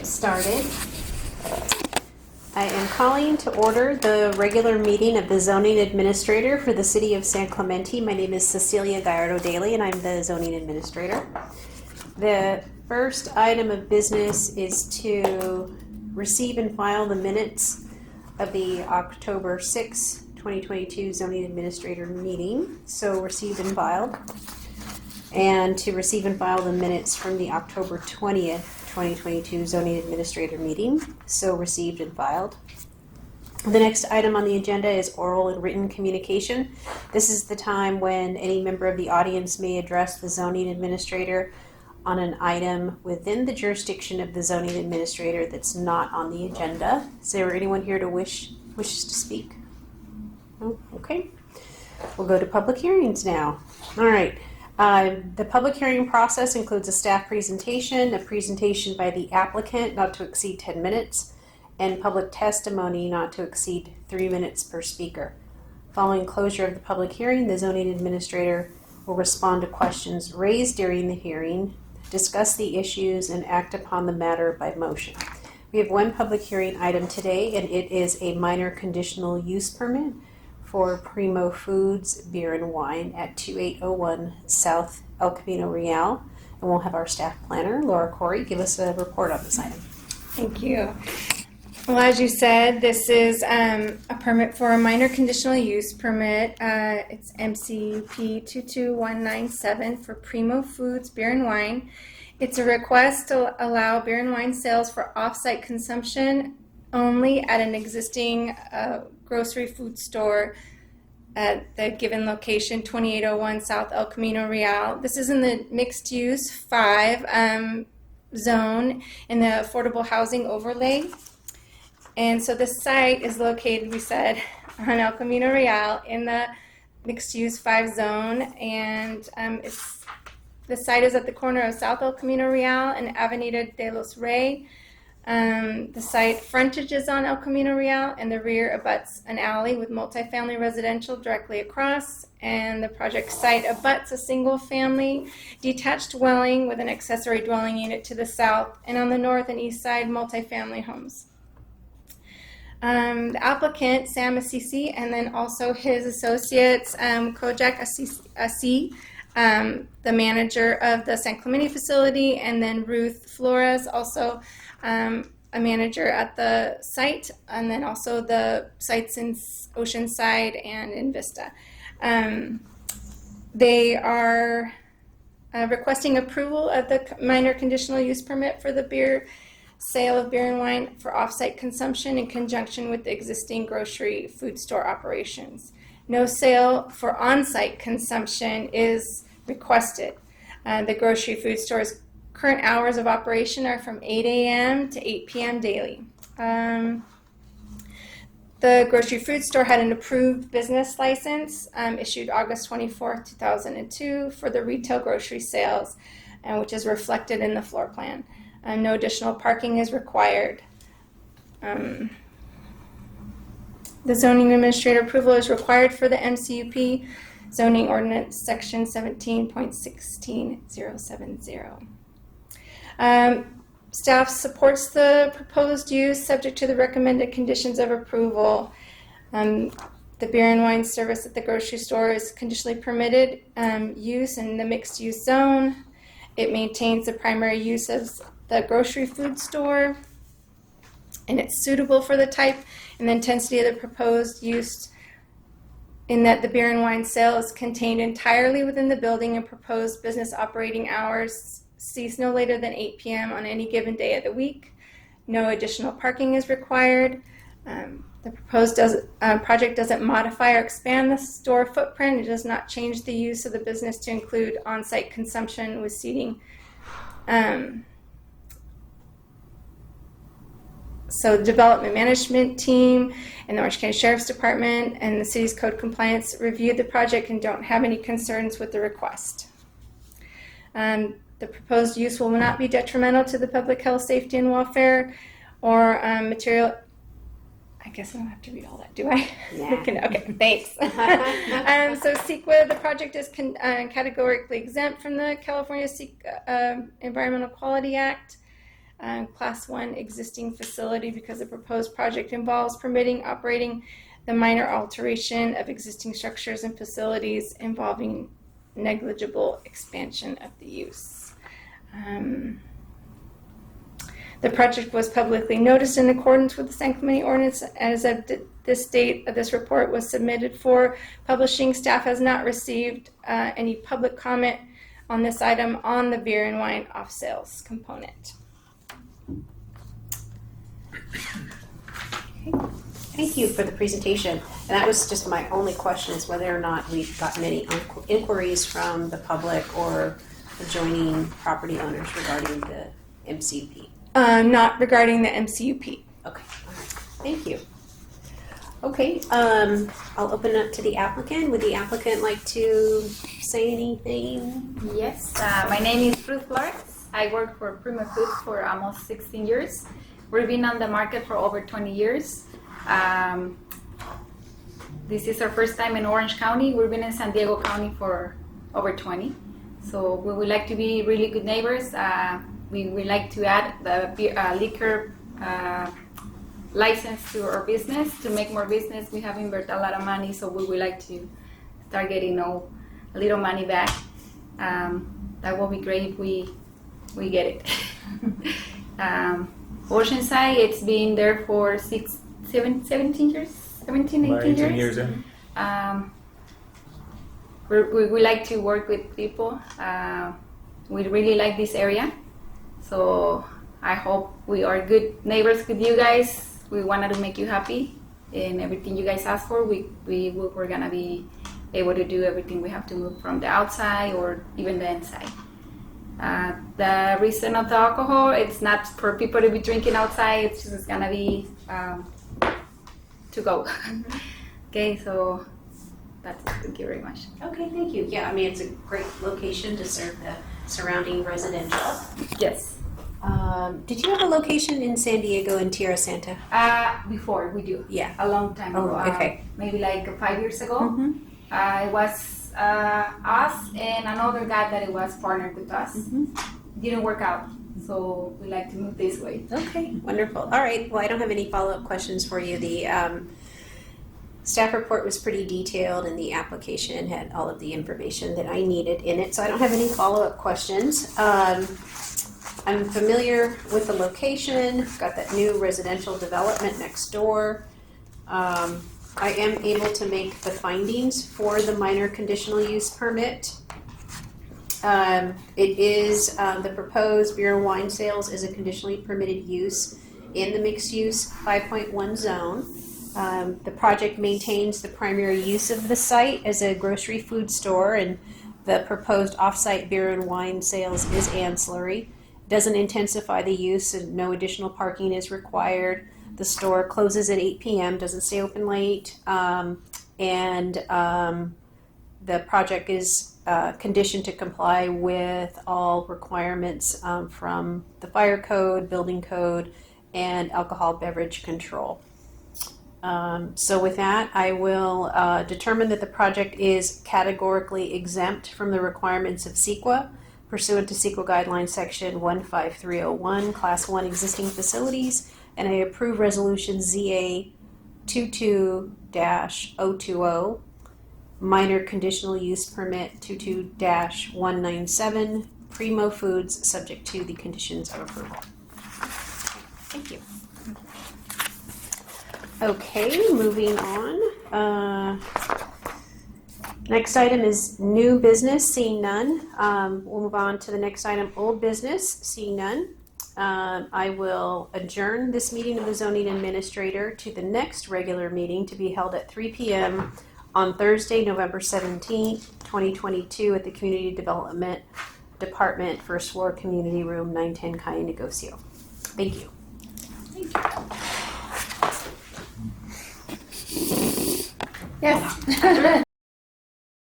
get started. I am calling to order the regular meeting of the zoning administrator for the city of San Clemente. My name is Cecilia Gallardo Daly and I'm the zoning administrator. The first item of business is to receive and file the minutes of the October 6, 2022 zoning administrator meeting. So received and filed. And to receive and file the minutes from the October 20th, 2022 zoning administrator meeting. So received and filed. The next item on the agenda is oral and written communication. This is the time when any member of the audience may address the zoning administrator on an item within the jurisdiction of the zoning administrator that's not on the agenda. Is there anyone here to wishes to speak? Oh, okay. We'll go to public hearings now. All right. The public hearing process includes a staff presentation, a presentation by the applicant not to exceed 10 minutes, and public testimony not to exceed 3 minutes per speaker. Following closure of the public hearing, the zoning administrator will respond to questions raised during the hearing, discuss the issues, and act upon the matter by motion. We have one public hearing item today, and it is a minor conditional use permit for Primo Foods Beer and Wine at 2801 South El Camino Real. And we'll have our staff planner, Laura Corey, give us a report on this item. Thank you. Well, as you said, this is a permit for a minor conditional use permit. It's MCUP 22197 for Primo Foods Beer and Wine. It's a request to allow beer and wine sales for off-site consumption only at an existing grocery food store at the given location, 2801 South El Camino Real. This is in the mixed use 5 zone in the affordable housing overlay. And so the site is located, we said, on El Camino Real in the mixed use 5 zone. And the site is at the corner of South El Camino Real and Avenida de los Reyes. The site frontage is on El Camino Real, and the rear abuts an alley with multifamily residential directly across, and the project site abuts a single-family detached dwelling with an accessory dwelling unit to the south, and on the north and east side, multifamily homes. The applicant, Sam Assisi, and then also his associates, Kojak Assi, the manager of the San Clemente facility, and then Ruth Flores, also a manager at the site, and then also the sites in Oceanside and in Vista. They are requesting approval of the minor conditional use permit for the sale of beer and wine for off-site consumption in conjunction with the existing grocery food store operations. No sale for on-site consumption is requested. The grocery food store's current hours of operation are from 8 a.m. to 8 p.m. daily. The grocery food store had an approved business license issued August 24, 2002 for the retail grocery sales, which is reflected in the floor plan. No additional parking is required. The zoning administrator approval is required for the MCUP zoning ordinance section 17.16070. Staff supports the proposed use subject to the recommended conditions of approval. The beer and wine service at the grocery store is conditionally permitted use in the mixed use zone. It maintains the primary use of the grocery food store, and it's suitable for the type and the intensity of the proposed use, in that the beer and wine sale is contained entirely within the building, and proposed business operating hours cease no later than 8 p.m. on any given day of the week. No additional parking is required. The proposed project doesn't modify or expand the store footprint. It does not change the use of the business to include on-site consumption with seating. So the development management team and the Orange County Sheriff's Department and the city's code compliance reviewed the project and don't have any concerns with the request. The proposed use will not be detrimental to the public health, safety, and welfare or material. I guess I don't have to read all that, do I? Yeah. Okay, thanks. So CEQA, the project is categorically exempt from the California Environmental Quality Act. Class 1 existing facility because the proposed project involves permitting, operating the minor alteration of existing structures and facilities involving negligible expansion of the use. The project was publicly noticed in accordance with the San Clemente ordinance. As of this date of this report was submitted for publishing, staff has not received any public comment on this item on the beer and wine off sales component. Thank you for the presentation. And that was just my only question, is whether or not we've gotten any inquiries from the public or adjoining property owners regarding the MCP. Not regarding the MCUP. Okay, all right. Thank you. Okay, I'll open it up to the applicant. Would the applicant like to say anything? Yes, my name is Ruth Flores. I work for Primo Foods for almost 16 years. We've been on the market for over 20 years. This is our first time in Orange County. We've been in San Diego County for over 20. So we would like to be really good neighbors. We would like to add the liquor license to our business to make more business. We have invested a lot of money, so we would like to start getting a little money back. That will be great if we get it. Oceanside, it's been there for 17 years, 17, 18 years. In. We like to work with people. We really like this area. So I hope we are good neighbors with you guys. We wanted to make you happy, and everything you guys ask for, we're gonna be able to do everything we have to move from the outside or even the inside. The reason of the alcohol, it's not for people to be drinking outside. It's just gonna be to go. Okay, so that's it. Thank you very much. Okay, thank you. Yeah, I mean, it's a great location to serve the surrounding residential. Yes. Did you have a location in San Diego and Tierra Santa? Before we do. Yeah. A long time ago. Oh, okay. Maybe like 5 years ago. Mm-hmm. It was us and another guy that it was partnered with us. Mm-hmm. Didn't work out, so we like to move this way. Okay, wonderful. All right, well, I don't have any follow-up questions for you. The staff report was pretty detailed, and the application had all of the information that I needed in it, so I don't have any follow-up questions. I'm familiar with the location, got that new residential development next door. I am able to make the findings for the minor conditional use permit. It is the proposed beer and wine sales is a conditionally permitted use in the mixed use 5.1 zone. The project maintains the primary use of the site as a grocery food store, and the proposed off-site beer and wine sales is ancillary. Doesn't intensify the use, and no additional parking is required. The store closes at 8 p.m., doesn't stay open late, and the project is conditioned to comply with all requirements from the fire code, building code, and alcohol beverage control. So with that, I will determine that the project is categorically exempt from the requirements of CEQA pursuant to CEQA Guidelines Section 15301, Class 1 Existing Facilities, and I approve Resolution ZA 22-020, Minor Conditional Use Permit 22-197, Primo Foods, subject to the conditions of approval. Thank you. Okay, moving on. Next item is new business, seeing none. We'll move on to the next item, old business, seeing none. I will adjourn this meeting of the zoning administrator to the next regular meeting to be held at 3 p.m. on Thursday, November 17th, 2022 at the Community Development Department, First Floor, Community Room 910 Calle Negocio. Thank you. Yes.